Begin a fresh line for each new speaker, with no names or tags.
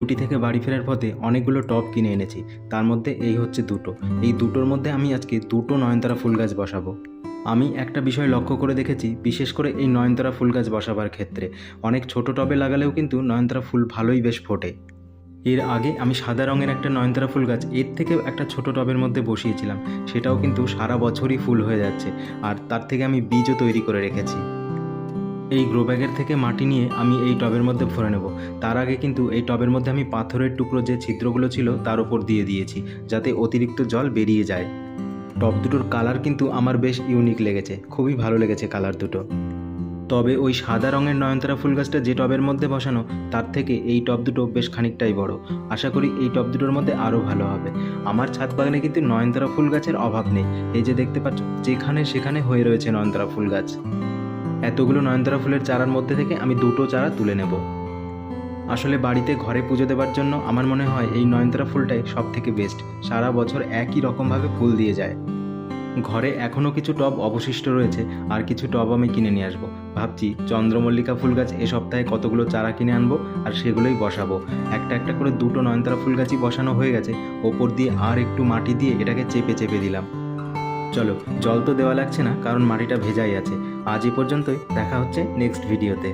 ছুটি থেকে বাড়ি ফেরার পথে অনেকগুলো টব কিনে এনেছি। তার মধ্যে এই হচ্ছে দুটো। এই দুটোর মধ্যে আমি আজকে দুটো নয়নতারা ফুল গাছ বসাবো। আমি একটা বিষয় লক্ষ্য করে দেখেছি, বিশেষ করে এই নয়নতারা ফুল গাছ বসাবার ক্ষেত্রে অনেক ছোট টবে লাগালেও কিন্তু নয়নতারা ফুল ভালোই বেশ ফোটে। এর আগে আমি সাদা রঙের একটা নয়নতারা ফুল গাছ এর থেকেও একটা ছোট টবের মধ্যে বসিয়েছিলাম, সেটাও কিন্তু সারা বছরই ফুল হয়ে যাচ্ছে, আর তার থেকে আমি বীজও তৈরি করে রেখেছি। এই গ্রো ব্যাগের থেকে মাটি নিয়ে আমি এই টবের মধ্যে ভরে নেব। তার আগে কিন্তু এই টবের মধ্যে আমি পাথরের টুকরো যে ছিদ্রগুলো ছিল তার উপর দিয়ে দিয়েছি, যাতে অতিরিক্ত জল বেরিয়ে যায়। টব দুটোর কালার কিন্তু আমার বেশ ইউনিক লেগেছে, খুবই ভালো লেগেছে কালার দুটো। তবে ওই সাদা রঙের নয়নতারা ফুল গাছটা যে টবের মধ্যে বসানো, তার থেকে এই টব দুটো বেশ খানিকটাই বড়। আশা করি এই টব দুটোর মধ্যে আরও ভালো হবে। আমার ছাদ বাগানে কিন্তু নয়নতারা ফুল গাছের অভাব নেই। এই যে দেখতে পাচ্ছ, যেখানে সেখানে হয়ে রয়েছে নয়নতারা ফুল গাছ। এতগুলো নয়নতারা ফুলের চারার মধ্যে থেকে আমি দুটো চারা তুলে নেব। আসলে বাড়িতে ঘরে পুজো দেওয়ার জন্য আমার মনে হয় এই নয়নতারা ফুলটাই সব থেকে বেস্ট। সারা বছর একই রকমভাবে ফুল দিয়ে যায়। ঘরে এখনও কিছু টব অবশিষ্ট রয়েছে, আর কিছু টব আমি কিনে নিয়ে আসবো। ভাবছি চন্দ্রমল্লিকা ফুল গাছ এ সপ্তাহে কতগুলো চারা কিনে আনবো, আর সেগুলোই বসাবো। একটা একটা করে দুটো নয়নতারা ফুল গাছই বসানো হয়ে গেছে। ওপর দিয়ে আর একটু মাটি দিয়ে এটাকে চেপে চেপে দিলাম। চলো, জল তো দেওয়া লাগছে না, কারণ মাটিটা ভেজাই আছে। আজ এই পর্যন্তই, দেখা হচ্ছে নেক্সট ভিডিওতে।